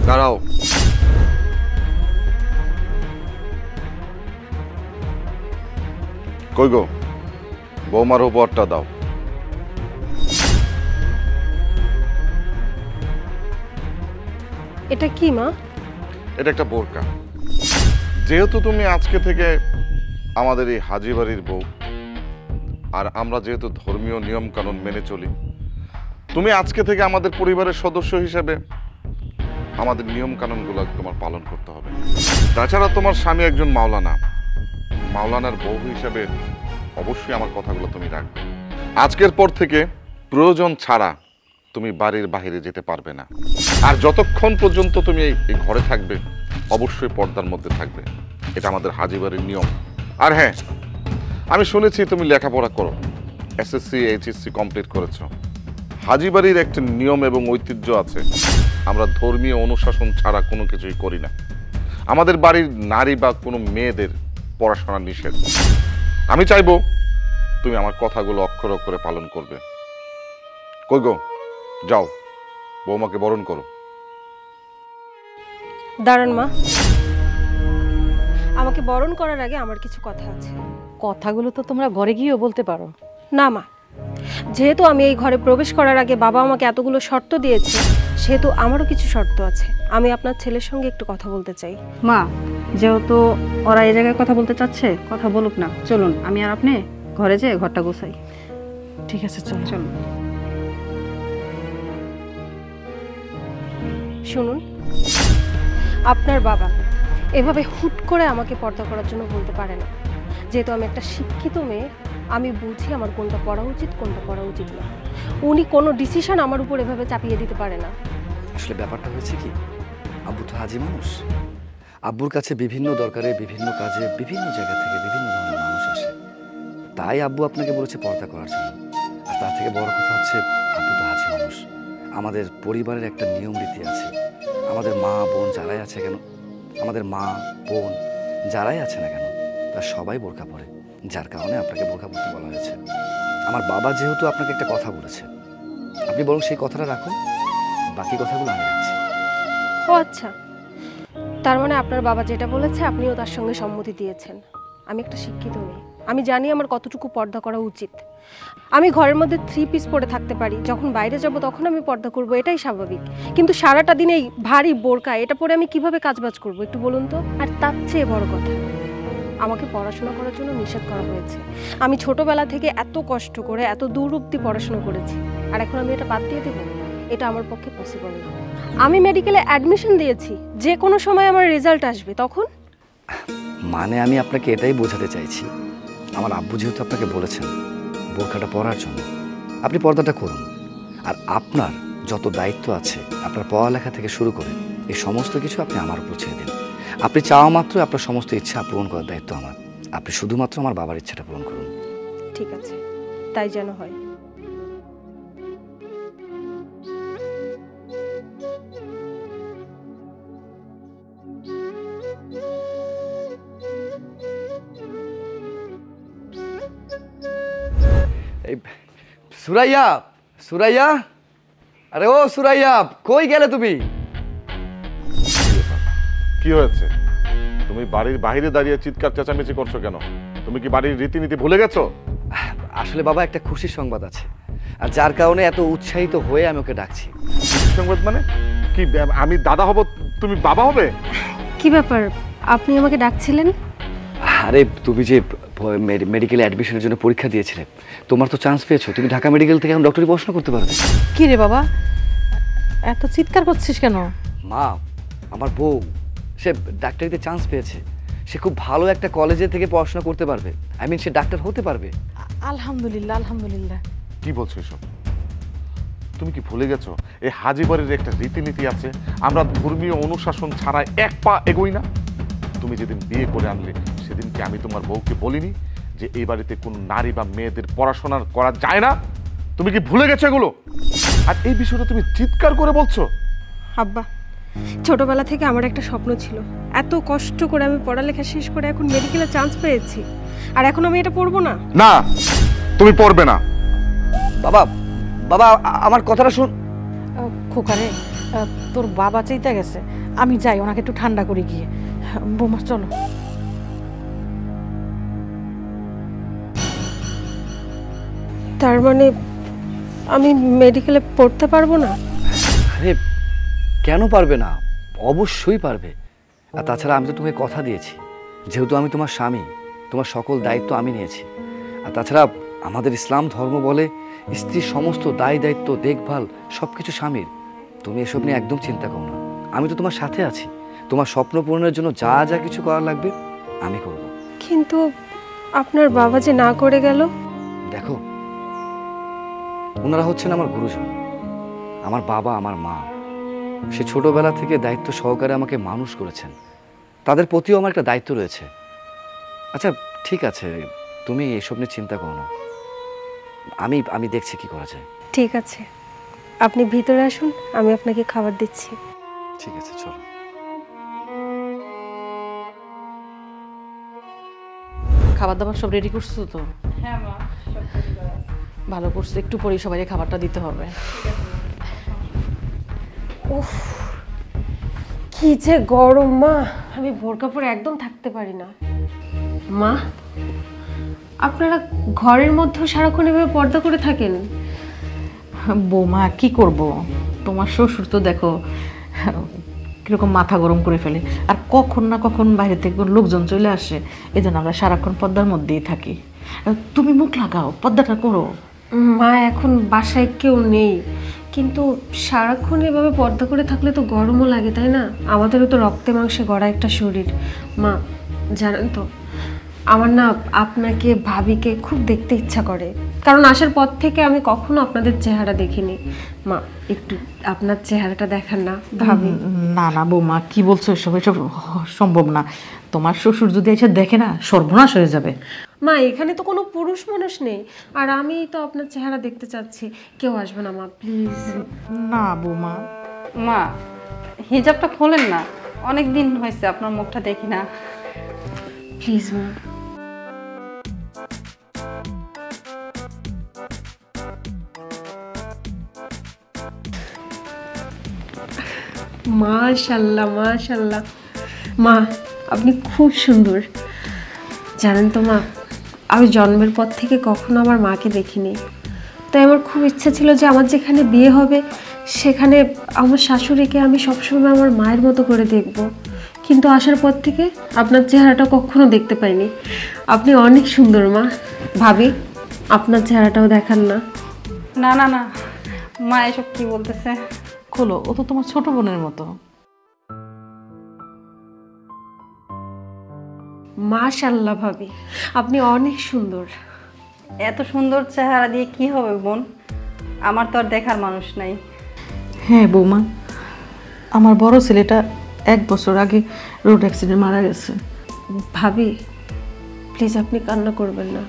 দাঁড়াও। কই গো, বৌমার উপহারটা দাও। এটা কি মা? এটা একটা বোরকা। যেহেতু তুমি আজকে থেকে আমাদের এই হাজি বাড়ির বউ, আর আমরা যেহেতু ধর্মীয় নিয়ম কানুন মেনে চলি, তুমি আজকে থেকে আমাদের পরিবারের সদস্য হিসেবে আমাদের নিয়ম কানুনগুলো তোমার পালন করতে হবে। তাছাড়া তোমার স্বামী একজন মাওলানা, মাওলানার বউ হিসেবে অবশ্যই আমার কথাগুলো তুমি রাখবে। আজকের পর থেকে প্রয়োজন ছাড়া তুমি বাড়ির বাইরে যেতে পারবে না, আর যতক্ষণ পর্যন্ত তুমি এই ঘরে থাকবে অবশ্যই পর্দার মধ্যে থাকবে। এটা আমাদের হাজি বাড়ির নিয়ম। আর হ্যাঁ, আমি শুনেছি তুমি লেখাপড়া করো, এসএসসি এইচএসসি কমপ্লিট করেছো। হাজি বাড়ির একটা নিয়ম এবং ঐতিহ্য আছে, আমরা ধর্মীয় অনুশাসন ছাড়া কোনো কিছুই করি না। আমাদের বাড়ির নারী বা কোনো মেয়েদের পড়াশোনা নিষেধ। আমি চাইবো তুমি আমার কথাগুলো অক্ষর অক্ষরে পালন করবে। কই গো, যাও বৌমাকে বরণ করো। দাঁড়ান মা, আমাকে বরণ করার আগে আমার কিছু কথা আছে। কথাগুলো তো তোমরা ঘরে গিয়েও বলতে পারো। না মা, যেহেতু আমি এই ঘরে প্রবেশ করার আগে বাবা আমাকে এতগুলো শর্ত দিয়েছে, সেহেতু আমারও কিছু শর্ত আছে। আমি আপনার ছেলের সঙ্গে একটু কথা বলতে চাই। মা, যেহেতু ওরা এই জায়গায় কথা বলতে চাচ্ছে, কথা বলুক না। চলুন, আমি আর আপনি ঘরে যেয়ে ঘরটা গোছাই। ঠিক আছে, চল চলুন। শুনুন, আপনার বাবা এভাবে হুট করে আমাকে পর্দা করার জন্য বলতে পারে না। যেহেতু আমি একটা শিক্ষিত মেয়ে, আমি বুঝি আমার কোনটা পড়া উচিত কোনটা পড়া উচিত না। উনি কোনো ডিসিশন আমার উপর এভাবে চাপিয়ে দিতে পারে না। আসলে ব্যাপারটা হয়েছে কি, আব্বু তো হাজি মানুষ। আব্বুর কাছে বিভিন্ন দরকারে, বিভিন্ন কাজে, বিভিন্ন জায়গা থেকে বিভিন্ন ধরনের মানুষ আসে। তাই আব্বু আপনাকে বলেছে পর্দা করার জন্য। আর তার থেকে বড় কথা হচ্ছে, আব্বু তো হাজি মানুষ। আমাদের পরিবারের একটা নিয়ম রীতি আছে। আমাদের মা বোন যারাই আছে কেন, আমাদের মা বোন যারাই আছে না কেন, তারা সবাই বোরকা পরে, যার কারণে আপনাকে বোরকা পরতে বলা হয়েছে। আমার বাবা যেহেতু আপনাকে একটা কথা বলেছে, আপনি বরং সেই কথাটা রাখুন, বাকি কথাগুলো আমি রাখছি। ও আচ্ছা, তার মানে আপনার বাবা যেটা বলেছে আপনিও তার সঙ্গে সম্মতি দিয়েছেন। আমি একটা শিক্ষিত মেয়ে, আমি জানি আমার কতটুকু পর্দা করা উচিত। আমি ঘরের মধ্যে 3 পিস পরে থাকতে পারি, যখন বাইরে যাব তখন আমি পর্দা করব, এটাই স্বাভাবিক। কিন্তু সারাটা দিন এই ভারী বোরকা এটা পরে আমি কিভাবে কাজবাজ করব একটু বলুন তো। আর তার চেয়ে বড় কথা, আমাকে পড়াশোনা করার জন্য নিষেধ করা হয়েছে। আমি ছোটবেলা থেকে এত কষ্ট করে এত দূর অবধি পড়াশোনা করেছি, আর এখন আমি এটা বাদ দিয়ে দেবো? এটা আমার পক্ষে পসিবল না। আমি মেডিকেলে অ্যাডমিশন দিয়েছি, যে কোনো সময় আমার রেজাল্ট আসবে, তখন। মানে আমি আপনাকে এটাই বোঝাতে চাইছি, আমার আব্বু যেহেতু আপনাকে বলেছেন বোরখাটা পরার জন্য, আপনি পর্দাটা করুন। আর আপনার যত দায়িত্ব আছে, আপনার পড়ালেখা থেকে শুরু করে এই সমস্ত কিছু আপনি আমার উপর ছেড়ে দিন। আপনি চাওয়া মাত্র আপনার সমস্ত ইচ্ছা পূরণ করার দায়িত্ব আমার। আপনি শুধুমাত্র আমার বাবার ইচ্ছাটা পূরণ করুন। ঠিক আছে, তাই যেন হয়। এই সুরাইয়া, সুরাইয়া, আরে ও সুরাইয়া, কই গেলে তুমি? কি হয়েছে? তুমি বাড়ির বাইরে দাঁড়িয়ে চিৎকার চেঁচামেচি করছো কেন? তুমি কি বাড়ির রীতিনীতি ভুলে গেছো? আসলে বাবা, একটা খুশির সংবাদ আছে, আর যার কারণে এত উৎসাহিত হয়ে আমি ওকে ডাকছি। খুশির সংবাদ মানে কি? আমি দাদা হব, তুমি বাবা হবে? কি ব্যাপার, আপনি আমাকে ডাকছিলেন? আরে তুমি যে মেডিকেলে অ্যাডমিশনের জন্য পরীক্ষা দিয়েছিলে, তোমার তো চান্স পেয়েছো, তুমি ঢাকা মেডিকেল থেকে এখন ডক্টরি পড়াশোনা করতে পারবে। কি রে বাবা, এত চিৎকার করছিস কেন? মা, আমার বউ সে ডাক্তারিতে চান্স পেয়েছে। সে খুব ভালো একটা কলেজে থেকে পড়াশোনা করতে পারবে। সে ডাক্তার হতে পারবে। আলহামদুলিল্লাহ, আলহামদুলিল্লাহ। কি বলছো এসব? তুমি কি ভুলে গেছো এই হাজি বাড়ির একটা রীতিনীতি আছে? আমরা ধর্মীয় অনুশাসন ছাড়া এক পা এগোই না। তুমি যেদিন বিয়ে করে আনলে সেদিন কি আমি তোমার বউকে বলিনি যে এই বাড়িতে কোনো নারী বা মেয়েদের পড়াশোনা করা যায় না? তুমি কি ভুলে গেছো এগুলো? আর এই বিষয়টা তুমি চিৎকার করে বলছো? আব্বা, ছোটবেলা থেকে আমার একটা স্বপ্ন ছিল, এত কষ্ট করে আমি পড়ালেখা শেষ করে এখন মেডিকেলে চান্স পেয়েছি, আর এখন আমি এটা পড়বো না? না, তুমি পড়বে না। বাবা, বাবা আমার কথাটা শুন। খোকারে, তোর বাবা চাইতে গেছে, আমি যাই ওনাকে একটু ঠান্ডা করে গিয়ে। বৌমা চলো। তার মানে আমি মেডিকেলে পড়তে পারবো না? আরে কেন পারবে না, অবশ্যই পারবে। আর তাছাড়া আমি তো তোমাকে কথা দিয়েছি, যেহেতু আমি তোমার স্বামী, তোমার সকল দায়িত্ব আমি নিয়েছি। আর তাছাড়া আমাদের ইসলাম ধর্ম বলে স্ত্রীর সমস্ত দায় দায়িত্ব দেখভাল সব কিছু স্বামীর। তুমি এসব নিয়ে একদম চিন্তা করো না, আমি তো তোমার সাথে আছি। তোমার স্বপ্ন পূরণের জন্য যা যা কিছু করার লাগবে আমি করব। কিন্তু আপনার বাবা যে না করে গেল। দেখো, ওনারা হচ্ছেন আমার গুরুজন, আমার বাবা, আমার মা। সে ছোটবেলা থেকে দায়িত্ব সহকারে আমাকে মানুষ করেছেন, তাদের প্রতিও আমার একটা দায়িত্ব রয়েছে। আচ্ছা ঠিক আছে, তুমি এসব নিয়ে চিন্তা করো না, আমি দেখছি কি করা যায়। ঠিক আছে, আপনি ভিতরে আসুন, আমি আপনাকে খাবার দিচ্ছি। ঠিক আছে, চলো। খাবার দাবার সব রেডি করছো তো? হ্যাঁ মা, ভালো করছো, একটু পরেই সবাই খাবারটা দিতে হবে। উফ, কি যে গরম মা, আমি বোরকা পরে একদম থাকতে পারি না। মা, আপনারা ঘরের মধ্যে সারাক্ষণ এভাবে পর্দা করে থাকেন? বৌমা কি করব, তোমার শ্বশুর তো দেখো কিরকম মাথা গরম করে ফেলে, আর কখন না কখন বাইরে থেকে লোকজন চলে আসে, এই জন্য আমরা সারাক্ষণ পর্দার মধ্যেই থাকি। তুমি মুখ লাগাও, পর্দাটা করো। মা, এখন বাসায় কেউ নেই, কিন্তু সারাক্ষণ এভাবে পর্দা করে থাকলে তো গরমও লাগে, তাই না? আমাদেরও তো রক্তে মাংসে গড়া একটা শরীর। মা জানেন তো, আমার না আপনাকে ভাবিকে খুব দেখতে ইচ্ছা করে, কারণ আসার পর থেকে আমি কখনো আপনাদের চেহারা দেখিনি। মা, একটু আপনার চেহারাটা দেখান না ভাবি। না না বৌমা, কি বলছো, এসব এসব সম্ভব না। তোমার শ্বশুর যদি এসে দেখে না, সর্বনাশ হয়ে যাবে। মা, এখানে তো কোনো পুরুষ মানুষ নেই, আর আমি তো আপনার চেহারা দেখতে চাচ্ছি। কেউ আসবে না মা, প্লিজ। না বৌমা। মা হিজাবটা খোলেন না, অনেক দিন হয়েছে আপনার মুখটা দেখি না। প্লিজ মা। মাশাল্লাহ মাশাল্লাহ, মা আপনি খুব সুন্দর। জানেন তো মা, আমি জন্মের পর থেকে কখনো আমার মাকে দেখিনি, তাই আমার খুব ইচ্ছা ছিল যে আমার যেখানে বিয়ে হবে সেখানে আমার শাশুড়িকে আমি সবসময় আমার মায়ের মতো করে দেখব, কিন্তু আসার পর থেকে আপনার চেহারাটা কখনো দেখতে পাইনি। আপনি অনেক সুন্দর মা। ভাবি, আপনার চেহারাটাও দেখান না। না না না মা, এসব কি বলতেছে? খোলো, ও তো তোমার ছোট বোনের মতো। মাশাল্লাহ ভাবি, আপনি অনেক সুন্দর। এত সুন্দর চেহারা দিয়ে কি হবে বোন? আমার তো আর দেখার মানুষ নাই। হ্যাঁ বৌমা, আমার বড় ছেলেটা 1 বছর আগে রোড অ্যাক্সিডেন্ট মারা গেছে। ভাবি প্লিজ আপনি কান্না করবেন না।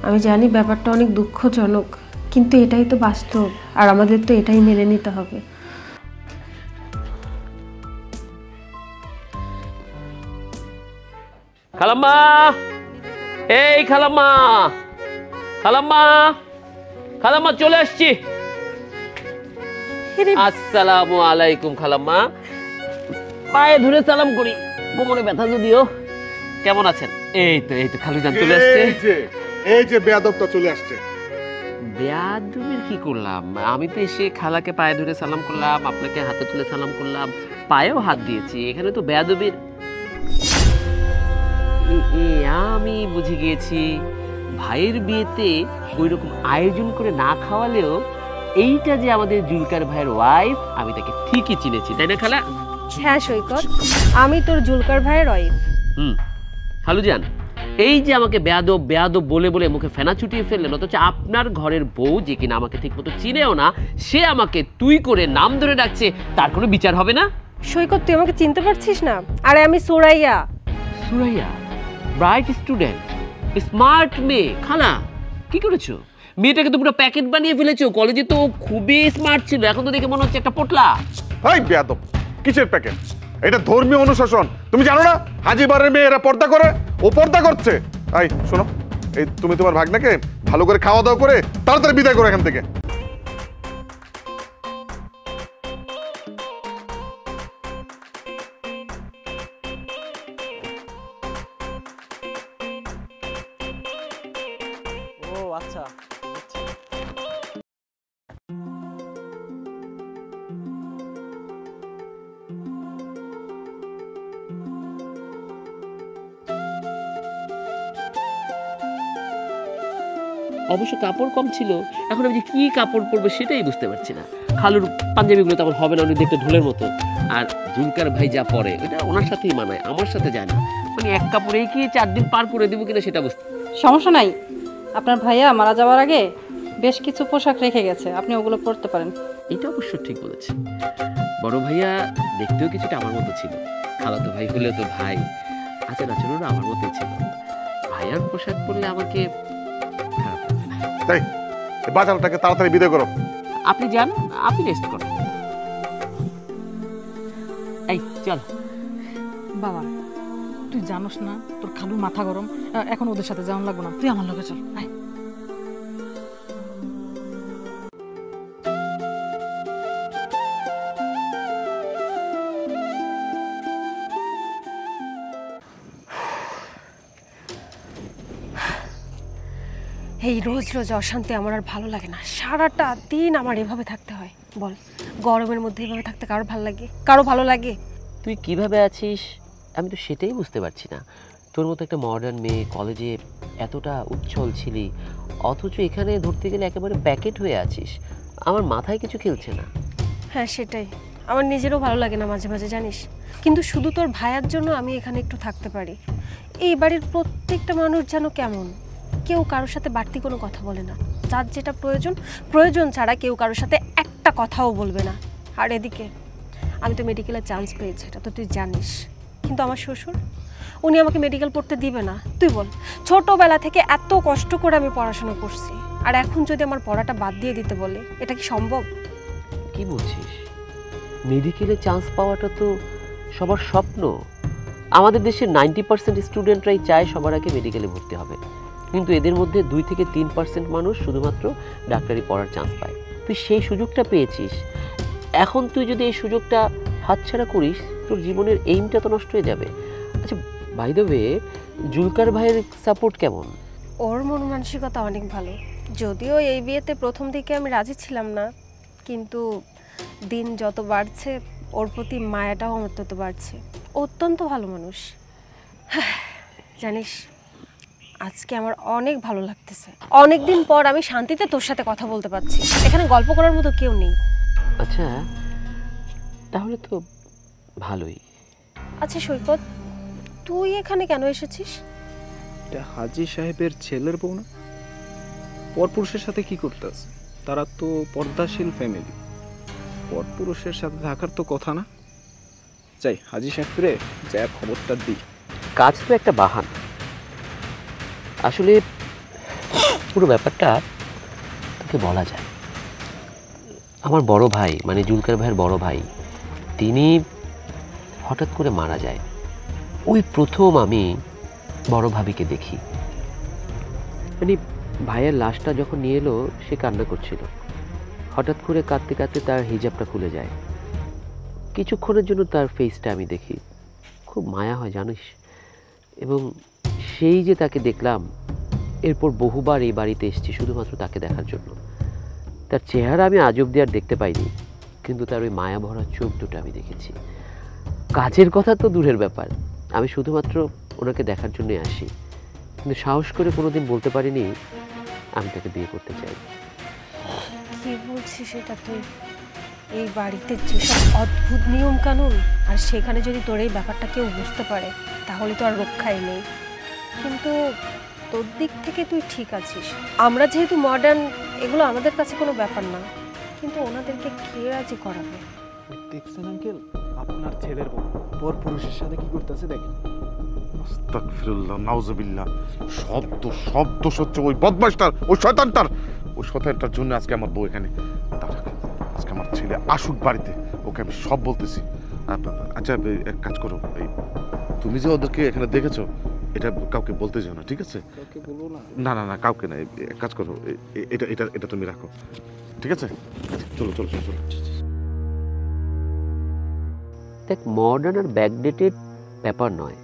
আমি জানি ব্যাপারটা অনেক দুঃখজনক, কিন্তু এটাই তো বাস্তব, আর আমাদের তো এটাই মেনে নিতে হবে। খালাম্মা, এই খালাম্মা, খালাম্মা, খালাম্মা চলে আসছি। আসসালামু আলাইকুম খালাম্মা, পায়ে ধরে সালাম করি, কোমরে ব্যথা যদিও। কেমন আছেন? এই তো খালুজান চলে আসছে। এই যে বেয়াদবটা চলে আসছে। বেয়াদবির কি করলাম? আমি তো এসে খালাকে পায়ে ধরে সালাম করলাম, আপনাকে হাতে তুলে সালাম করলাম, পায়েও হাত দিয়েছি, এখানে তো বেয়াদবির। আমি বুঝে গিয়েছি, ভাইয়ের বিয়েতে ওই রকম আয়োজন করে না খাওয়ালেও এইটা যে আমাদের জুলকার ভাইয়ের ওয়াইফ, আমি তাকে ঠিকই চিনেছি, তাই না খালা? হ্যাঁ সৈকত, আমি তোর জুলকার ভাইয়ের ওয়াইফ। খালুজান, এই যে আমাকে বেয়াদব বেয়াদব বলে বলে মুখে ফেনা ছুটিয়ে ফেললেন, অথচ আপনার ঘরের বউ যে কিনা আমাকে ঠিক মতো চিনেও না, সে আমাকে তুই করে নাম ধরে ডাকছে, তার কোনো বিচার হবে না? সৈকত, তুই আমাকে চিনতে পারছিস না? আরে আমি Suraiya. Suraiya, bright student, smart মেয়ে। খালা কি করেছো? মেয়েটাকে তো পুরো প্যাকেট বানিয়ে ফেলেছো। কলেজে তো খুবই স্মার্ট ছিল, এখন তো দেখে মনে হচ্ছে একটা পোটলা। হাই বেয়াদব, কিসের প্যাকেট? এটা ধর্মীয় অনুশাসন, তুমি জানো না? হাজিবারের মেয়ে এরা পর্দা করে, ও পর্দা করছে। এই শোনো, এই তুমি তোমার ভাগনাকে ভালো করে খাওয়া দাওয়া করে তাড়াতাড়ি বিদায় করো এখান থেকে। আচ্ছা। অবশ্য কাপড় কম ছিল, এখন আমি যে কি কাপড় পরবো সেটাই বুঝতে পারছি না। খালুর পাঞ্জাবিগুলো তেমন হবে না, উনি দেখতে ঢোলের মতো। আর জুলকার ভাই যা পরে ওটা ওনার সাথেই মানায়, আমার সাথে যায় না। মানে এক কাপড়েই কি 4 দিন পার করে দেবো কিনা সেটা বুঝতে। সমস্যা নাই, আপনার ভাইয়া মারা যাওয়ার আগে বেশ কিছু পোশাক রেখে গেছে, আপনি ওগুলো পরতে পারেন। এটা অবশ্য ঠিক বলেছে। বড় ভাইয়া দেখতেও কিছুটা আমার মতো ছিল, খালাতো ভাই হলে তো ভাই, আচার আচরণও আমার মতোই ছিল। ভাইয়ার পোশাক পরলে আমাকে খারাপ লাগবে না। তাই এই বাজারটাকে তাড়াতাড়ি বিদায় করো। আপনি যান, আপনি রেস্ট করেন। এই চল। বাবা তুই জানোস না তোর খালুর মাথা গরম, এখন ওদের সাথে যাওয়া লাগবো না, তুই আমার লগে চল। আয়। এই রোজ রোজ অশান্তি আমার আর ভালো লাগে না। সারাটা দিন আমার এভাবে থাকতে হয়। বল, গরমের মধ্যে এভাবে থাকতে কারো ভালো লাগে? কারো ভালো লাগে? তুই কিভাবে আছিস আমি তো সেটাই বুঝতে পারছি না। তোর মতো একটা মডার্ন মেয়ে, কলেজে এতটা উচ্ছল ছিলি, অথচ এখানে ধরতে গেলে একেবারে প্যাকেট হয়ে আছিস। আমার মাথায় কিছু খেলছে না। হ্যাঁ সেটাই, আমার নিজেরও ভালো লাগে না মাঝে মাঝে, জানিস। কিন্তু শুধু তোর ভাইয়ার জন্য আমি এখানে একটু থাকতে পারি। এই বাড়ির প্রত্যেকটা মানুষ যেন কেমন, কেউ কারোর সাথে বাড়তি কোনো কথা বলে না। যার যেটা প্রয়োজন, প্রয়োজন ছাড়া কেউ কারোর সাথে একটা কথাও বলবে না। আর এদিকে আমি তো মেডিকেলে চান্স পেয়েছি, এটা তো তুই জানিস। কিন্তু আমার শ্বশুর, উনি আমাকে মেডিকেল পড়তে দিবে না। তুই বল, ছোটবেলা থেকে এত কষ্ট করে আমি পড়াশোনা করছি, আর এখন যদি আমার পড়াটা বাদ দিয়ে দিতে বলে, এটা কি সম্ভব? কি বলছিস? মেডিকেলে চান্স পাওয়াটা তো সবার স্বপ্ন। আমাদের দেশের 90% স্টুডেন্টরাই চায় সবার আগে মেডিকেলে ভর্তি হবে, কিন্তু এদের মধ্যে 2 থেকে 3% মানুষ শুধুমাত্র ডাক্তারি পড়ার চান্স পায়। তুই সেই সুযোগটা পেয়েছিস, এখন তুই যদি এই সুযোগটা হাতছাড়া করিস, তোর জীবনের এইমটা তো নষ্ট হয়ে যাবে। আচ্ছা, বাই দ্য ওয়ে, জুলকার ভাইয়ের সাপোর্ট কেমন? ওর মন মানসিকতা অনেক ভালো। যদিও এই বিয়েতে প্রথম দিকে আমি রাজি ছিলাম না, কিন্তু দিন যত বাড়ছে ওর প্রতি মায়াটাও আমার তত বাড়ছে। অত্যন্ত ভালো মানুষ। জানিস, আজকে আমার অনেক ভালো লাগতেছে। অনেকদিন পর আমি শান্তিতে তোর সাথে কথা বলতে পারছি। এখানে গল্প করার মতো কেউ নেই। আচ্ছা, তাহলে তো ভালোই। আচ্ছা সৈকত, তুই এখানে কেন এসেছিস? এটা হাজি সাহেবের ছেলের বউ না? পরপুরুষের সাথে কি করতেছে? তারা তো পর্দাশীল ফ্যামিলি, পরপুরুষের সাথে থাকার তো কথা না। যাই হাজি সাহেবরে যা খবরটা দিই। কাজ তো একটা বাহানা। আসলে পুরো ব্যাপারটা তোকে বলা যায়। আমার বড় ভাই, মানে জুলকার ভাইয়ের বড় ভাই, তিনি হঠাৎ করে মারা যায়। ওই প্রথম আমি বড় ভাবিকে দেখি। মানে ভাইয়ের লাশটা যখন নিয়ে এলো, সে কান্না করছিল। হঠাৎ করে কাঁদতে কাঁদতে তার হিজাবটা খুলে যায়। কিছুক্ষণের জন্য তার ফেসটা আমি দেখি, খুব মায়া হয় জানিস। এবং সেই যে তাকে দেখলাম, এরপর বহুবার এই বাড়িতে এসেছি শুধুমাত্র তাকে দেখার জন্য। তার চেহারা আমি আজ অব্দি আর দেখতে পাইনি, কিন্তু তার ওই মায়া ভরা চোখ দুটো আমি দেখেছি। কাজের কথা তো দূরের ব্যাপার, আমি শুধুমাত্র ওনাকে দেখার জন্যই আসি, কিন্তু সাহস করে কোনোদিন বলতে পারিনি আমি তাকে বিয়ে করতে চাই। কি বলছিস এটা তুই? এই বাড়িতে যেসব অদ্ভুত নিয়ম কানুন, আর সেখানে যদি তোর এই ব্যাপারটা কেউ বুঝতে পারে, তাহলে তো আর রক্ষাই নেই। কিন্তু তোর দিক থেকে তুই ঠিক আছিস। আমরা যেহেতু মডার্ন, এগুলো আমাদের কাছে কোনো ব্যাপার না, কিন্তু ওনাদেরকে কে রাজি করাবে? দেখছেন আঙ্কেল, আপনার ছেলের বউ পরপুরুষের সাথে কি করতেছে দেখেন। আস্তাগফিরুল্লাহ, নাউজুবিল্লাহ। শব্দ হচ্ছে ওই বদমাশটার, ওই শয়তানটার জন্য আজকে আমার বউ এখানে। আজকে আমার ছেলে আসুক বাড়িতে, ওকে আমি সব বলতেছি। আচ্ছা এক কাজ করো, এই তুমি যে ওদেরকে এখানে দেখেছো, এটা কাউকে বলতে যাও না, ঠিক আছে? কাউকে বলবো না? না না না, কাউকে না। এক কাজ করো, এটা এটা এটা তুমি রাখো, ঠিক আছে? চলো চলো চলো চলো। দেখ, মডার্ন আর ব্যাকডেটেড ব্যাপার নয়।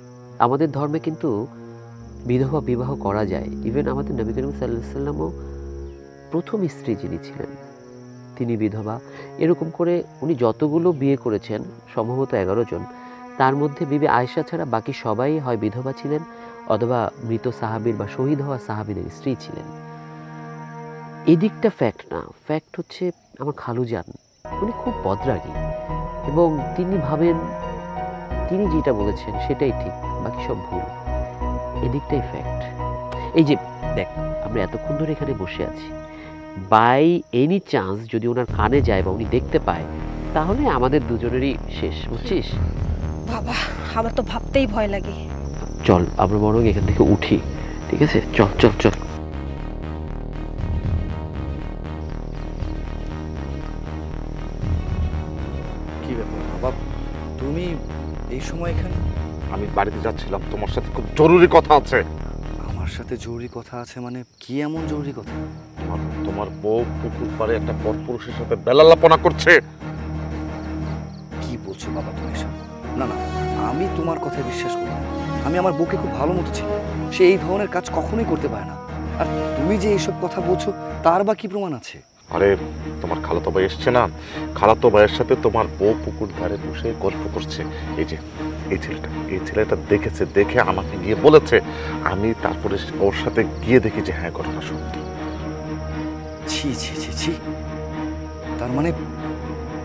আমাদের ধর্মে কিন্তু বিধবা বিবাহ করা যায়। ইভেন আমাদের নবী করিম সাল্লাল্লাহু আলাইহি সাল্লামও প্রথম স্ত্রী যিনি ছিলেন তিনি বিধবা। এরকম করে উনি যতগুলো বিয়ে করেছেন সম্ভবত 11 জন, তার মধ্যে বিবি আয়েশা ছাড়া বাকি সবাই হয় বিধবা ছিলেন অথবা মৃত সাহাবীর বা শহীদ হওয়া সাহাবীদের স্ত্রী ছিলেন। এদিকটা ফ্যাক্ট না, ফ্যাক্ট হচ্ছে আমার খালুজান উনি খুব বদরাগী এবং তিনি ভাবেন তিনি যেটা বলেছেন সেটাই ঠিক, বাকি সব ভুল। এদিকটাই ফ্যাক্ট। এই যে দেখ, আমরা এতক্ষণ ধরে এখানে বসে আছি, বাই এনি চান্স যদি ওনার কানে যায় বা উনি দেখতে পায় তাহলে আমাদের দুজনেরই শেষ, বুঝছিস? বাবা, আমার তো ভাবতেই ভয় লাগে। চল আমরা বরং এখান থেকে উঠি, ঠিক আছে? চল চল চল। কি ব্যাপার বাবা, তুমি এই সময় এখানে? আমি বাড়িতে যাচ্ছিলাম, তোমার সাথে খুব জরুরি কথা আছে। আমার সাথে জরুরি কথা আছে মানে কি এমন জরুরি কথা? তোমার বউ পুকুর পাড়ে একটা পরপুরুষের সাথে বেলালাপনা করছে। কি বলছো বাবা তুমি এসব? না না, আমি তোমার কথা বিশ্বাস করি না। আমি আমার বউকে খুব ভালো মতো চিনি, সে এই ধরনের কাজ কখনোই করতে পারে না। আর তুমি যে এইসব কথা বলছো তার বা কি প্রমাণ আছে? আরে তোমার খালাতো ভাই এসছে না, খালাতো ভাইয়ের সাথে তোমার বউ পুকুর ধারে বসে গল্প করছে। এই যে এই ছেলেটা দেখেছে, দেখে আমাকে গিয়ে বলেছে। আমি তারপরে ওর সাথে গিয়ে দেখি যে হ্যাঁ ঘটনা সত্যি। ছি ছি ছি ছি,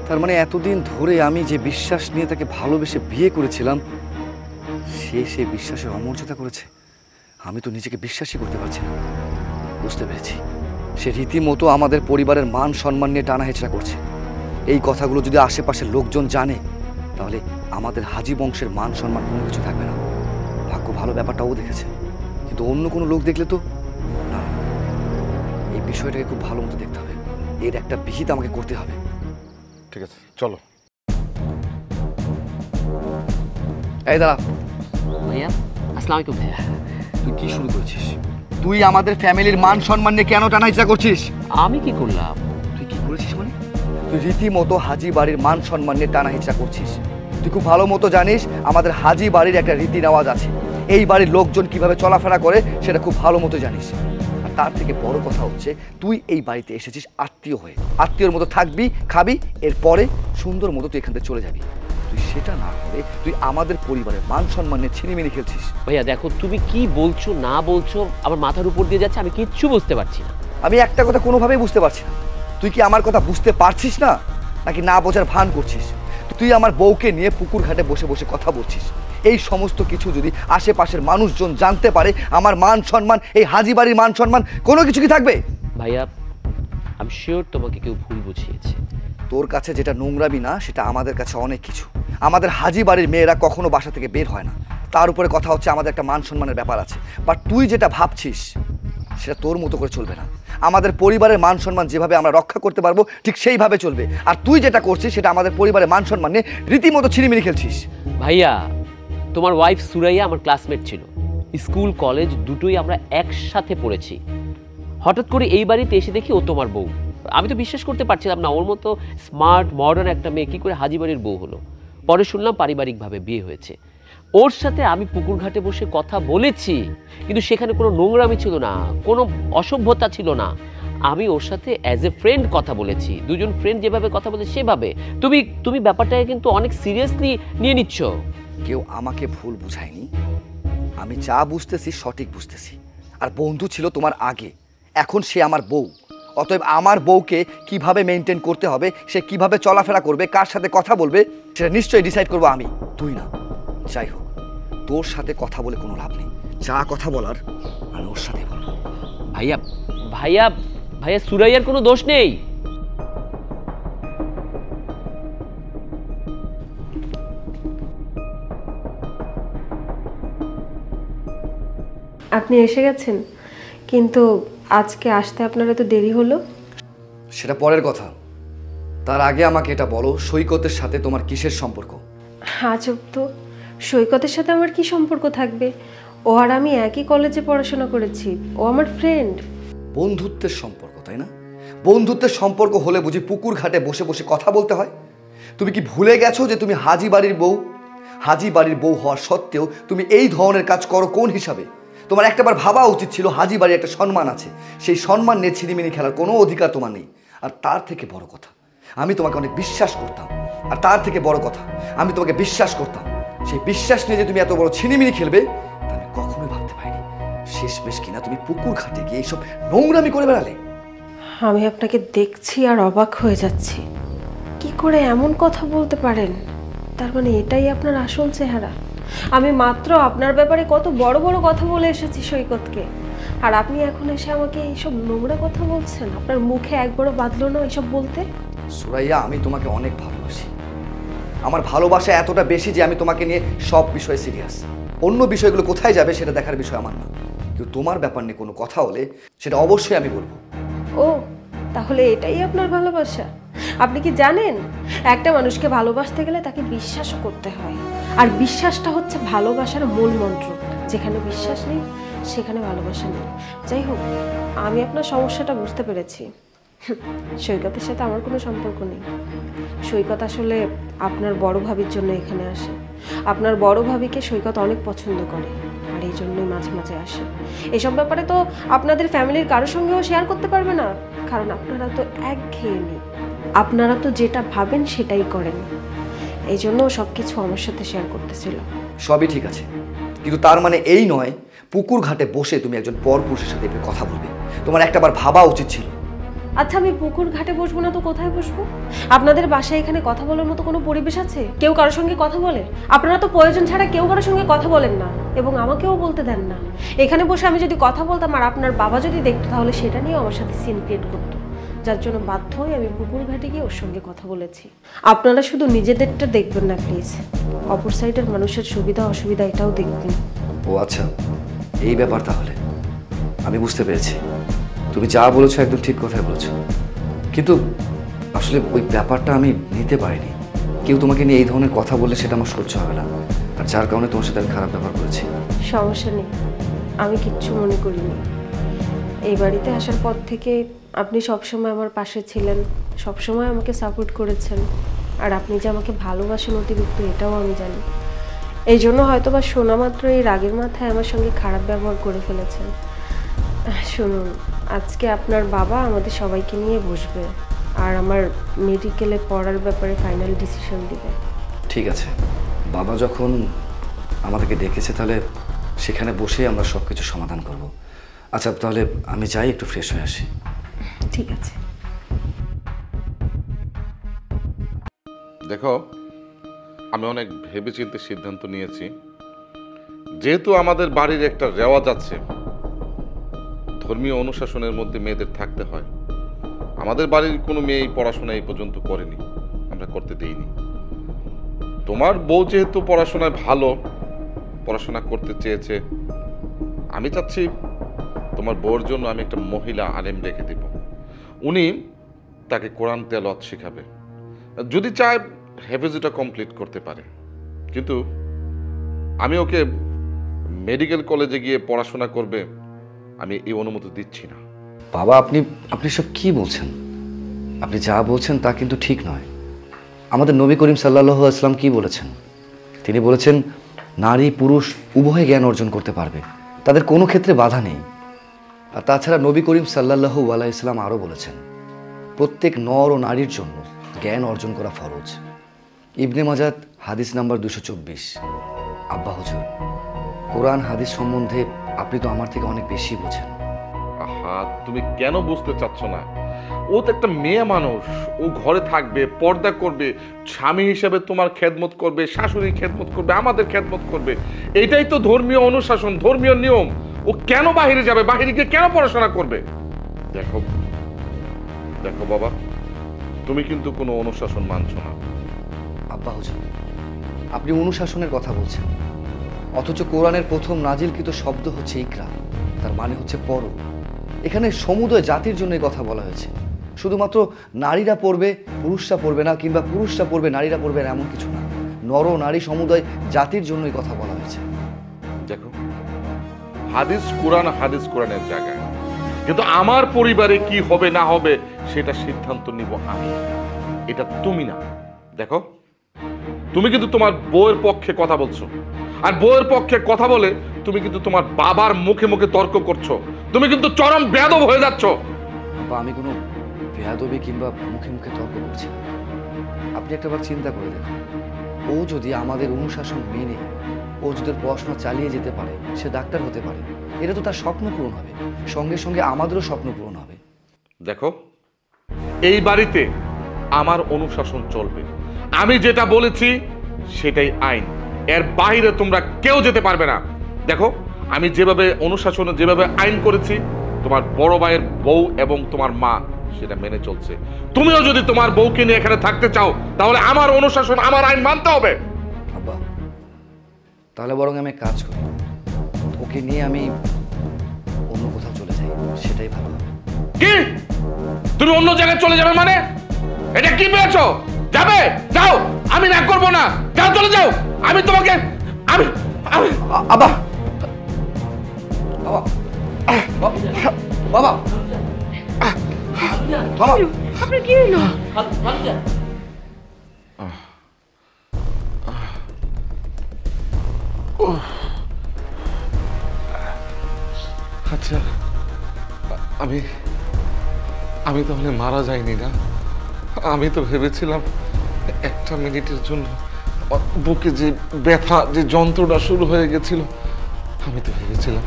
তার মানে এতদিন ধরে আমি যে বিশ্বাস নিয়ে তাকে ভালোবেসে বিয়ে করেছিলাম সে বিশ্বাসের অমর্যাদা করেছে। আমি তো নিজেকে বিশ্বাসই করতে পারছি না। বুঝতে পেরেছি, সে রীতিমতো আমাদের পরিবারের মান সম্মান নিয়ে টানা হেঁচড়া করছে। এই কথাগুলো যদি আশেপাশের লোকজন জানে তাহলে আমাদের হাজি বংশের মান সম্মান কোনো কিছু থাকবে না। ভাগ্য ভালো ব্যাপারটাও দেখেছে, কিন্তু অন্য কোনো লোক দেখলে তো না। এই বিষয়টাকে খুব ভালো মতো দেখতে হবে, এর একটা বিহিত আমাকে করতে হবে। ঠিক আছে চলো। এই দাঁড়া, ভাইয়া আসসালামু আলাইকুম। ভাইয়া তুই কি শুরু করেছিস? তুই আমাদের ফ্যামিলির মান সম্মান নিয়ে কেন টানা হেঁচড়া করছিস? আমি কি করলাম? তুই কি করেছিস মানে? তুই রীতিমতো হাজি বাড়ির মান সম্মান নিয়ে টানা হেঁচড়া করছিস। তুই খুব ভালো মতো জানিস আমাদের হাজি বাড়ির একটা রীতি নেওয়াজ আছে। এই বাড়ির লোকজন কিভাবে চলাফেরা করে সেটা খুব ভালো মতো জানিস। আর তার থেকে বড় কথা হচ্ছে তুই এই বাড়িতে এসেছিস আত্মীয় হয়ে, আত্মীয়র মতো থাকবি, খাবি, এরপরে সুন্দর মতো তুই এখান থেকে চলে যাবি। তুই সেটা না করে তুই আমাদের পরিবারের মান সম্মান নিয়ে ছিনিমিনি খেলছিস। ভাইয়া দেখো, তুমি কি বলছো না বলছো আমার মাথার উপর দিয়ে যাচ্ছে, আমি কিচ্ছু বুঝতে পারছি না। আমি একটা কথা কোনোভাবেই বুঝতে পারছি না। তুই কি আমার কথা বুঝতে পারছিস না নাকি না বোঝার ভান করছিস? তুই আমার বউকে নিয়ে পুকুর ঘাটে বসে বসে কথা বলছিস। এই সমস্ত কিছু যদি আশেপাশের মানুষজন জানতে পারে আমার মান সম্মান, এই হাজি বাড়ির মান সম্মান কোনো কিছু কি থাকবে? ভাইয়া আমি শিওর তোমাকে কেউ ভুল বুঝিয়েছে। তোর কাছে যেটা নোংরামি না সেটা আমাদের কাছে অনেক কিছু। আমাদের হাজি বাড়ির মেয়েরা কখনো বাসা থেকে বের হয় না, তার উপরে কথা হচ্ছে আমাদের একটা মান সম্মানের ব্যাপার আছে। বাট তুই যেটা ভাবছিস সেটা তোর মতো করে চলবে না। আমাদের পরিবারের মান সম্মান যেভাবে আমরা রক্ষা করতে পারবো ঠিক সেইভাবে চলবে। আর তুই যেটা করছিস সেটা আমাদের পরিবারের মান সম্মান নিয়ে রীতিমতো ছিনিমিনি খেলছিস। ভাইয়া তোমার ওয়াইফ সুরাইয়া আমার ক্লাসমেট ছিল, স্কুল কলেজ দুটোই আমরা একসাথে পড়েছি। হঠাৎ করে এই বাড়িতে এসে দেখি ও তোমার বউ। আমি তো বিশ্বাস করতে পারছিলাম না, ওর মতো স্মার্ট মডার্ন একটা মেয়ে কী করে হাজি বাড়ির বউ হলো। পরে শুনলাম পারিবারিকভাবে বিয়ে হয়েছে। ওর সাথে আমি পুকুর ঘাটে বসে কথা বলেছি, কিন্তু সেখানে কোনো নোংরামি ছিল না, কোনো অসভ্যতা ছিল না। আমি ওর সাথে অ্যাজ এ ফ্রেন্ড কথা বলেছি, দুজন ফ্রেন্ড যেভাবে কথা বলে সেভাবে। তুমি ব্যাপারটাকে কিন্তু অনেক সিরিয়াসলি নিয়ে নিচ্ছ। কেউ আমাকে ভুল বুঝায়নি, আমি যা বুঝতেছি সঠিক বুঝতেছি। আর বন্ধু ছিল তোমার আগে, এখন সে আমার বউ। অতএব আমার বউকে কিভাবে মেনটেন করতে হবে, সে কিভাবে চলাফেরা করবে, কার সাথে কথা বলবে সেটা নিশ্চয়ই ডিসাইড করবো আমি, তুই না। যাই হোক, তোর সাথে কথা বলে কোনো লাভ নেই। যা কথা বলার আমি ওর সাথে বলবো। ভাইয়া ভাইয়া ভাইয়া সুরাইয়ার কোনো দোষ নেই। আপনি এসে গেছেন, কিন্তু আজকে আসতে আপনার এত দেরি হলো। সেটা পরের কথা, তার আগে আমাকে এটা বলো, সৈকতের সাথে তোমার কিসের সম্পর্ক? আজব তো, সৈকতের সাথে আমার কি সম্পর্ক থাকবে? ও আর আমি একই কলেজে পড়াশোনা করেছি, ও আমার ফ্রেন্ড। বন্ধুত্বের সম্পর্ক, তাই না? বন্ধুত্বের সম্পর্ক হলে বুঝি পুকুর ঘাটে বসে বসে কথা বলতে হয়? তুমি কি ভুলে গেছো যে তুমি হাজি বাড়ির বউ? হাজি বাড়ির বউ হওয়া সত্ত্বেও তুমি এই ধরনের কাজ করো কোন হিসাবে? তোমার একটাবার ভাবা উচিত ছিল হাজি বাড়ির একটা সম্মান আছে, সেই সম্মান নিয়ে ছিনিমিনি খেলার কোনো অধিকার তোমার নেই। আর তার থেকে বড় কথা, আমি তোমাকে অনেক বিশ্বাস করতাম, আর তার থেকে বড় কথা, আমি তোমাকে বিশ্বাস করতাম। সেই বিশ্বাস নিয়ে যে তুমি এত বড় ছিনিমিনি খেলবে তা আমি কখনোই ভাবতে পারিনি। শেষমেশ কিনা তুমি পুকুর ঘাটে গিয়ে এইসব নোংরামি করে বেড়ালে। আমি আপনাকে দেখছি আর অবাক হয়ে যাচ্ছি। কি করে এমন কথা বলতে পারেন? তার মানে এটাই আপনার আসল চেহারা? আমি মাত্র আপনার ব্যাপারে কত বড় বড় কথা বলে এসেছি সৈকতকে, আর আপনি এখন এসে আমাকে এইসব নোংরা কথা বলছেন? আপনার মুখে একবারও বাঁধলো না এসব বলতে? সুরাইয়া, আমি তোমাকে অনেক ভালোবাসি। আমার ভালোবাসা এতটা বেশি যে আমি তোমাকে নিয়ে সব বিষয়ে সিরিয়াস। অন্য বিষয়গুলো কোথায় যাবে সেটা দেখার বিষয় আমার না, কিন্তু তোমার ব্যাপার নিয়ে কোনো কথা হলে সেটা অবশ্যই আমি বলবো। ও, তাহলে এটাই আপনার ভালোবাসা? আপনি কি জানেন, একটা মানুষকে ভালোবাসতে গেলে তাকে বিশ্বাসও করতে হয়, আর বিশ্বাসটা হচ্ছে ভালোবাসার মূল মন্ত্র। যেখানে বিশ্বাস নেই সেখানে ভালোবাসা নেই। যাই হোক, আমি আপনার সমস্যাটা বুঝতে পেরেছি। সৈকতের সাথে আমার কোনো সম্পর্ক নেই। সৈকত আসলে আপনার বড় ভাবির জন্য এখানে আসে। আপনার বড় ভাবিকে সৈকত অনেক পছন্দ করে, আর এই জন্যই মাঝে মাঝে আসে। এসব ব্যাপারে তো আপনাদের ফ্যামিলির কারোর সঙ্গেও শেয়ার করতে পারবে না, কারণ আপনারা তো একঘেয়েমি। আপনারা তো যেটা ভাবেন সেটাই করেন। এই জন্য সব কিছু আমার সাথে শেয়ার করতেছিল। সবই ঠিক আছে, কিন্তু তার মানে এই নয় পুকুর ঘাটে বসে তুমি একজন পরপুরুষের সাথে এভাবে কথা বলবে। তোমার একটাবার ভাবা উচিত ছিল। আচ্ছা, আমি পুকুর ঘাটে বসবো না তো কোথায় বসবো? আপনাদের বাসায় এখানে কথা বলার মতো কোনো পরিবেশ আছে? কেউ কারোর সঙ্গে কথা বলে? আপনারা তো প্রয়োজন ছাড়া কেউ কারোর সঙ্গে কথা বলেন না, এবং আমাকেও বলতে দেন না। এখানে বসে আমি যদি কথা বলতাম আর আপনার বাবা যদি দেখতো, তাহলে সেটা নিয়েও আমার সাথে সিন ক্রিয়েট করতো, যার জন্য বাধ্য হয়ে আমি পুকুর ঘাটে গিয়ে ওর সঙ্গে কথা বলেছি। আপনারা শুধু নিজেদেরটা দেখবেন না প্লিজ, অপর সাইডের মানুষের সুবিধা অসুবিধা এটাও দেখবেন। ও আচ্ছা, এই ব্যাপার তাহলে আমি বুঝতে পেরেছি। তুমি যা বলেছো একদম ঠিক কথাই বলেছো, কিন্তু আসলে ওই ব্যাপারটা আমি নিতে পারিনি। কেউ তোমাকে নিয়ে এই ধরনের কথা বললে সেটা আমার সহ্য হবে না, আর যার কারণে তোমার সাথে আমি খারাপ ব্যবহার করেছি। সমস্যা নেই, আমি কিচ্ছু মনে করিনি। এই বাড়িতে আসার পর থেকে আপনি সবসময় আমার পাশে ছিলেন, সবসময় আমাকে সাপোর্ট করেছেন, আর আপনি যে আমাকে ভালোবাসেন অতিরিক্ত এটাও আমি জানি। এই জন্য হয়তো বা শোনা মাত্র এই রাগের মাথায় আমার সঙ্গে খারাপ ব্যবহার করে ফেলেছেন। শুনুন, আজকে আপনার বাবা আমাদের সবাইকে নিয়ে বসবে, আর আমার মেডিকেলে পড়ার ব্যাপারে ফাইনাল ডিসিশন দিবে। ঠিক আছে, বাবা যখন আমাদেরকে ডেকেছে তাহলে সেখানে বসেই আমরা সব কিছু সমাধান করব। আচ্ছা, তাহলে আমি যাই, একটু ফ্রেশ হয়ে আসি। ঠিক আছে। দেখো, আমি অনেক ভেবেচিন্তে সিদ্ধান্ত নিয়েছি। যেহেতু আমাদের বাড়ির একটা রেওয়াজ আছে, ধর্মীয় অনুশাসনের মধ্যে মেয়েদের থাকতে হয়। আমাদের বাড়ির কোনো মেয়ে পড়াশোনা এই পর্যন্ত করেনি, আমরা করতে দেইনি। তোমার বউ যেহেতু পড়াশোনায় ভালো, পড়াশোনা করতে চেয়েছে, আমি চাচ্ছি তোমার বউর জন্য আমি একটা মহিলা আলেম রেখে দেব। উনি তাকে কোরআন তেলাওয়াত শেখাবে, যদি চায় হেফেজটা কমপ্লিট করতে পারে। কিন্তু আমি ওকে মেডিকেল কলেজে গিয়ে পড়াশোনা করবে আমি এই অনুমতি দিচ্ছি না। বাবা, আপনি সব কি বলছেন? আপনি যা বলছেন তা কিন্তু ঠিক নয়। আমাদের নবী করিম সাল্লাল্লাহু আলাইহি ওয়াসাল্লাম কি বলেছেন? তিনি বলেছেন নারী পুরুষ উভয় জ্ঞান অর্জন করতে পারবে, তাদের কোনো ক্ষেত্রে বাধা নেই। আর তাছাড়া নবী করিম সাল্লাল্লাহু আলাইহি ওয়াসাল্লাম আরও বলেছেন প্রত্যেক নর ও নারীর জন্য জ্ঞান অর্জন করা ফরজ। ইবনে মাজাহ হাদিস নাম্বার 224। আব্বা হুজুর, কোরআন হাদিস সম্বন্ধে আপনি তো আমার থেকে অনেক বেশি বোঝেন। আহা, তুমি কেন বুঝতে চাচ্ছ না? ও তো একটা মেয়ে মানুষ, ও ঘরে থাকবে, পর্দা করবে, স্বামী হিসেবে তোমার খেদমত করবে, শাশুড়ির খেদমত করবে, আমাদের খেদমত করবে। এটাই তো ধর্মীয় অনুশাসন, ধর্মীয় নিয়ম। ও কেন বাহিরে যাবে? বাহিরে গিয়ে কেন পড়াশোনা করবে? দেখো দেখো বাবা, তুমি কিন্তু কোনো অনুশাসন মানছো না। আব্বা হুজুর, আপনি অনুশাসনের কথা বলছেন, অথচ কোরআনের প্রথম নাজিলকৃত শব্দ হচ্ছে ইকরা, তার মানে হচ্ছে পড়ো। এখানে সমুদয় জাতির জন্য এই কথা বলা হয়েছে। শুধুমাত্র নারীরা পড়বে পুরুষরা পড়বে না, কিংবা পুরুষরা পড়বে নারীরা পড়বে না, এমন কিছু না। নর নারী সমুদয় জাতির জন্য এই কথা বলা হয়েছে। দেখো, হাদিস কোরআন, হাদিস কোরআনের জায়গায়, কিন্তু আমার পরিবারে কি হবে না হবে সেটা সিদ্ধান্ত নিব আমি, এটা তুমি না। দেখো, তুমি কিন্তু তোমার বউয়ের পক্ষে কথা বলছো, আর বউয়ের পক্ষে কথা বলে তুমি কিন্তু তোমার বাবার মুখে মুখে তর্ক করছো, তুমি কিন্তু চরম বেয়াদব হয়ে যাচ্ছ। আব্বা আমি কোনো বেয়াদবি কিংবা মুখে মুখে তর্ক করছি না। আপনি একটাবার চিন্তা করে দেখুন, ও যদি আমাদের অনুশাসন মেনে ও যদি ওর পড়াশোনা চালিয়ে যেতে পারে, সে ডাক্তার হতে পারে, এটা তো তার স্বপ্ন পূরণ হবে, সঙ্গে সঙ্গে আমাদেরও স্বপ্ন পূরণ হবে। দেখো, এই বাড়িতে আমার অনুশাসন চলবে, আমি যেটা বলেছি সেটাই আইন, এর বাইরে তোমরা কেউ যেতে পারবে না। দেখো, আমি যেভাবে অনুশাসনে যেভাবে আইন করেছি, তোমার বড় ভাইয়ের বউ এবং তোমার মা সেটা মেনে চলছে। তুমিও যদি তোমার বউকে নিয়ে এখানে থাকতে চাও, তাহলে আমার অনুশাসন আমার আইন মানতে হবে। আব্বা তাহলে বরং আমি এক কাজ করি, ওকে নিয়ে আমি অন্য কোথাও চলে যাই, সেটাই ভালো হবে। কি তুমি অন্য জায়গায় চলে যাবে মানে? এটা কি পেয়েছো? যাবে, যাও, আমি না করবো না, যাও, চলে যাও। আমি তোমাকে আমি আমি আব্বা বাবা বাবা বাবা আপনার কি হলো? আচ্ছা, আমি আমি তাহলে মারা যাইনি না? আমি তো ভেবেছিলাম একটা মিনিটের জন্য বুকে যে ব্যথা, যে যন্ত্রণা শুরু হয়ে গেছিল, আমি তো ভেবেছিলাম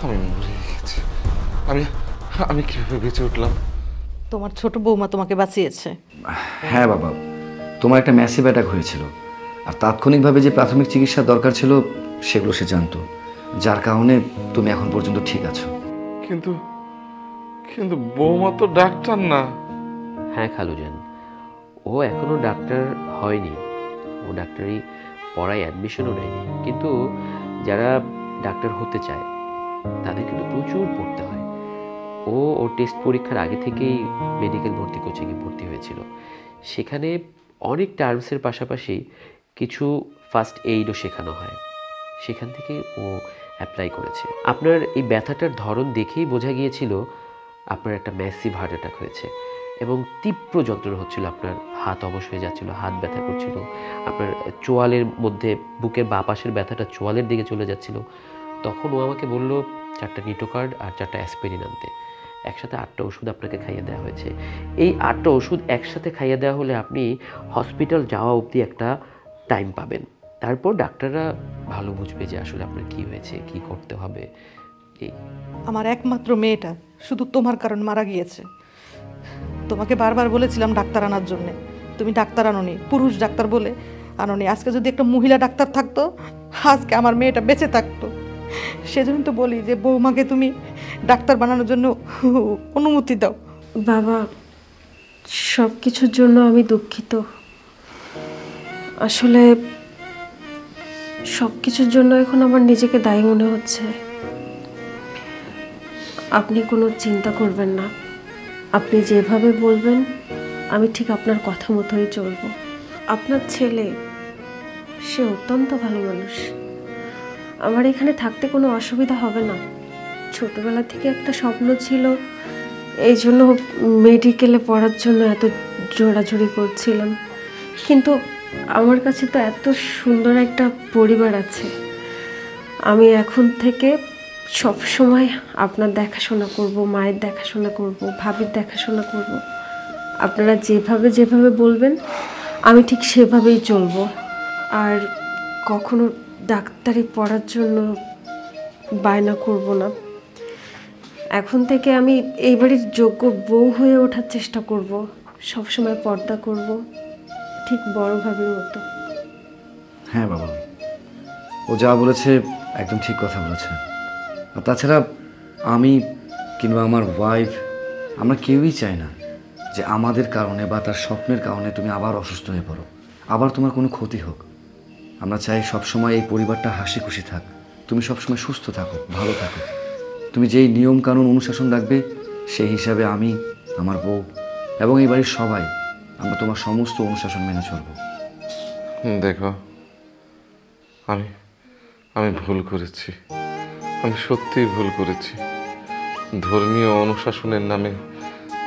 আমি মরে গেছি। আমি আমি কিভাবে বেঁচে উঠলাম? তোমার ছোট বৌমা তোমাকে বাঁচিয়েছে। হ্যাঁ বাবা, তোমার একটা ম্যাসিভ অ্যাটাক হয়েছিল, আর তাৎক্ষণিকভাবে যে প্রাথমিক চিকিৎসার দরকার ছিল সেগুলো সে জানতো, যার কারণে তুমি এখন পর্যন্ত ঠিক আছো। কিন্তু কিন্তু বৌমা তো ডাক্তার না। হ্যাঁ খালুজান, ও এখনো ডাক্তার হয়নি, ও ডাক্তারি পড়ায় অ্যাডমিশনও নেয়নি, কিন্তু যারা ডাক্তার হতে চায় তাদের কিন্তু প্রচুর পড়তে হয়। ও টেস্ট পরীক্ষার আগে থেকেই মেডিকেল ভর্তি কোচিংয়ে ভর্তি হয়েছিল। সেখানে অনেক টার্মসের পাশাপাশি কিছু ফার্স্ট এইডও শেখানো হয়, সেখান থেকে ও অ্যাপ্লাই করেছে। আপনার এই ব্যথাটার ধরন দেখেই বোঝা গিয়েছিল আপনার একটা ম্যাসিভ হার্ট অ্যাটাক হয়েছে, এবং তীব্র যন্ত্রণা হচ্ছিল, আপনার হাত অবশ হয়ে যাচ্ছিল, হাত ব্যথা করছিল, আপনার চোয়ালের মধ্যে বুকের বাঁ পাশের ব্যথাটা চোয়ালের দিকে চলে যাচ্ছিল। তখন ও আমাকে বলল 4টা নিটোকার্ড আর 4টা অ্যাসপিরিন আনতে। একসাথে 8টা ওষুধ আপনাকে খাইয়ে দেওয়া হয়েছে। এই 8টা ওষুধ একসাথে খাইয়ে দেওয়া হলে আপনি হসপিটাল যাওয়া অবধি একটা টাইম পাবেন, তারপর ডাক্তাররা ভালো বুঝবে যে আসলে আপনার কী হয়েছে, কী করতে হবে। এই আমার একমাত্র মেয়েটা শুধু তোমার কারণ মারা গিয়েছে। তোমাকে বারবার বলেছিলাম ডাক্তার আনার জন্যে, তুমি ডাক্তার আনোনি, পুরুষ ডাক্তার বলে আনোনি। আজকে যদি একটা মহিলা ডাক্তার থাকতো, আজকে আমার মেয়েটা বেঁচে থাকতো। সেজন্য তো বলি যে বৌমাকে তুমি ডাক্তার বানানোর জন্য অনুমতি দাও। বাবা, সব কিছুর জন্য আমি দুঃখিত। আসলে সব কিছুর জন্য এখন আমার নিজেকে দায়ী মনে হচ্ছে। আপনি কোনো চিন্তা করবেন না, আপনি যেভাবে বলবেন আমি ঠিক আপনার কথা মতোই চলবো। আপনার ছেলে, সে অত্যন্ত ভালো মানুষ, আমার এখানে থাকতে কোনো অসুবিধা হবে না। ছোটবেলা থেকে একটা স্বপ্ন ছিল, এই জন্য মেডিকেলে পড়ার জন্য এত জোরাজুরি করছিলাম, কিন্তু আমার কাছে তো এত সুন্দর একটা পরিবার আছে। আমি এখন থেকে সব সময় আপনার দেখাশোনা করব, মায়ের দেখাশোনা করব, ভাবির দেখাশোনা করব। আপনারা যেভাবে যেভাবে বলবেন আমি ঠিক সেভাবেই চলবো। আর কখনো ডাক্তারি পড়ার জন্য বায়না করব না। এখন থেকে আমি এই বাড়ির যোগ্য বউ হয়ে ওঠার চেষ্টা করব, সবসময় পর্দা করব, ঠিক বড় ভাবির মতো। হ্যাঁ বাবা, ও যা বলেছে একদম ঠিক কথা বলেছে। আর তাছাড়া আমি কিংবা আমার ওয়াইফ, আমরা কেউই চাই না যে আমাদের কারণে বা তার স্বপ্নের কারণে তুমি আবার অসুস্থ হয়ে পড়ো, আবার তোমার কোনো ক্ষতি হোক। আমরা চাই সবসময় এই পরিবারটা হাসি খুশি থাক, তুমি সবসময় সুস্থ থাকো, ভালো থাকো। তুমি যেই নিয়ম কানুন অনুশাসন রাখবে, সেই হিসাবে আমি, আমার বউ এবং এই বাড়ির সবাই আমরা তোমার সমস্ত অনুশাসন মেনে চলবো। দেখো, আমি ভুল করেছি, আমি সত্যিই ভুল করেছি। ধর্মীয় অনুশাসনের নামে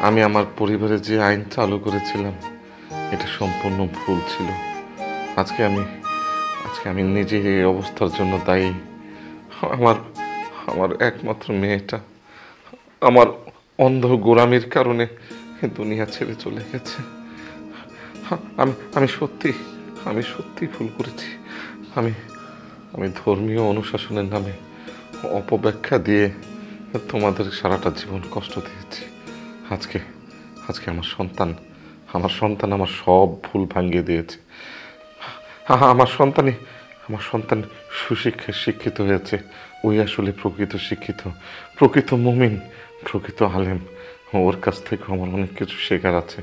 আমি আমার পরিবারে যে আইন চালু করেছিলাম, এটা সম্পূর্ণ ভুল ছিল। আজকে আমি নিজে এই অবস্থার জন্য দায়ী। আমার আমার একমাত্র মেয়েটা আমার অন্ধ গোলামির কারণে দুনিয়া ছেড়ে চলে গেছে। আমি সত্যি ভুল করেছি। আমি ধর্মীয় অনুশাসনের নামে অপব্যাখ্যা দিয়ে তোমাদের সারাটা জীবন কষ্ট দিয়েছি। আজকে আমার সন্তান আমার সব ভুল ভাঙিয়ে দিয়েছে। আমার সন্তান সুশিক্ষায় শিক্ষিত হয়েছে। ওই আসলে প্রকৃত শিক্ষিত, প্রকৃত মুমিন, প্রকৃত আলেম। ওর কাছ থেকে আমার অনেক কিছু শেখার আছে।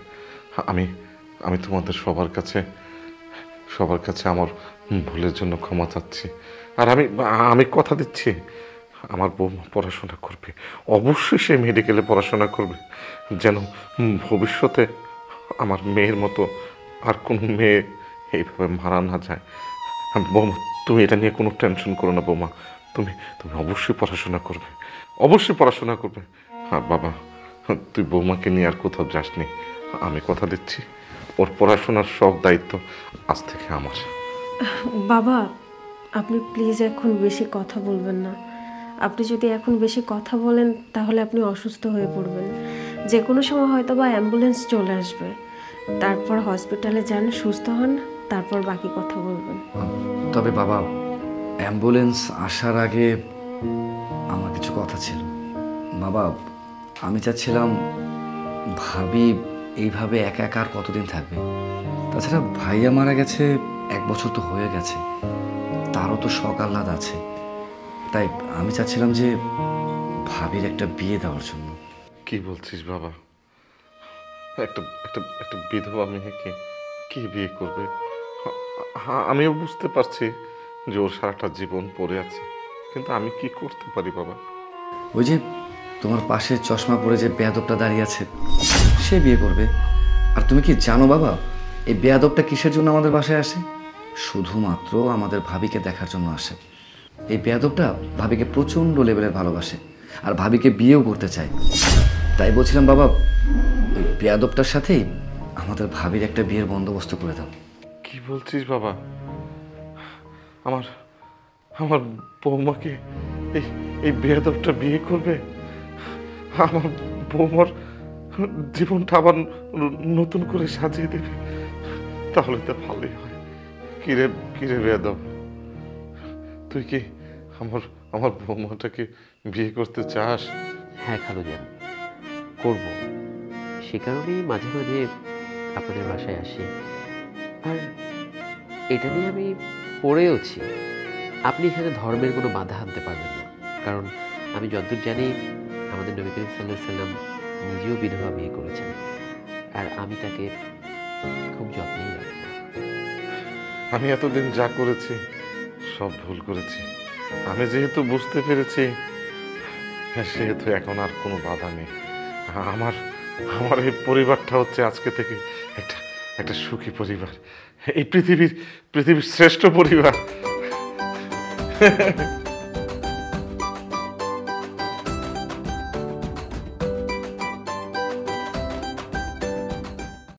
আমি তোমাদের সবার কাছে আমার ভুলের জন্য ক্ষমা চাচ্ছি। আর আমি কথা দিচ্ছি, আমার বৌমা পড়াশোনা করবে, অবশ্যই সে মেডিকেলে পড়াশোনা করবে, যেন ভবিষ্যতে আমার মেয়ের মতো আর কোনো মেয়ে এইভাবে মারা না যায়। বৌমা, তুমি এটা নিয়ে কোনো টেনশন করো না বৌমা, তুমি অবশ্যই পড়াশোনা করবে, অবশ্যই পড়াশোনা করবে। হ্যাঁ বাবা, তুই বৌমাকে নিয়ে আর কোথাও যাসনি। আমি কথা দিচ্ছি, ওর পড়াশোনার সব দায়িত্ব আজ থেকে আমার। বাবা, আপনি প্লিজ এখন বেশি কথা বলবেন না। আপনি যদি এখন বেশি কথা বলেন তাহলে আপনি অসুস্থ হয়ে পড়বেন। যে কোনো সময় হয়তো বা অ্যাম্বুলেন্স চলে আসবে, তারপর হসপিটালে যান, সুস্থ হন, তারপর বাকি কথা বলবেন। তবে বাবা, অ্যাম্বুলেন্স আসার আগে আমার কিছু কথা ছিল। বাবা, আমি চাচ্ছিলাম ভাবি এইভাবে একা একা আর কতদিন থাকবে। তাছাড়া ভাইয়া মারা গেছে 1 বছর তো হয়ে গেছে, তারও তো শখ আহ্লাদ আছে। তাই আমি চাচ্ছিলাম যে ভাবির একটা বিয়ে দেওয়ার জন্য। কি বলছিস বাবা? একটা বিধবা মেয়েকে কি বিয়ে করবে? আমিও বুঝতে পারছি যে ওর সারাটা জীবন পড়ে আছে, কিন্তু আমি কি করতে পারি বাবা? ওই যে তোমার পাশে চশমা পরে যে বেয়াদবটা দাঁড়িয়ে আছে, সে বিয়ে করবে। আর তুমি কি জানো বাবা, এই বেয়াদবটা কিসের জন্য আমাদের বাসায় আসে? শুধুমাত্র আমাদের ভাবিকে দেখার জন্য আসে। এই বেয়াদবটা ভাবিকে প্রচণ্ড লেভেলের ভালোবাসে আর ভাবিকে বিয়েও করতে চায়। তাই বলছিলাম বাবা, ওই বেয়াদবটার সাথেই আমাদের ভাবির একটা বিয়ের বন্দোবস্ত করে দাও। কি বলছিস বাবা? আমার বৌমাকে এই বেয়াদবটা বিয়ে করবে? আমার বৌমার জীবনটা আবার নতুন করে সাজিয়ে দেবে? তাহলে তো ভালোই হয়। কিরে বেয়াদব, তুই কি আমার বৌমাটাকে বিয়ে করতে চাস? হ্যাঁ খালুজান, করব। সে কারণেই মাঝে মাঝে আপনাদের বাসায় আসি, আর এটা নিয়ে আমি পড়েওছি। আপনি এখানে ধর্মের কোনো বাধা আনতে পারবেন না, কারণ আমি যতদূর জানি আমাদের নবী করিম সাল্লাল্লাহু আলাইহি সাল্লাম নিজেও বিধবা বিয়ে করেছেন, আর আমি তাকে খুব যত্নেই রাখব। আমি এতদিন যা করেছি সব ভুল করেছি। আমি যেহেতু বুঝতে পেরেছি, সেহেতু এখন আর কোনো বাধা নেই। আমার এই পরিবারটা হচ্ছে আজকে থেকে একটা সুখী পরিবার, এই পৃথিবীর শ্রেষ্ঠ পরিবার।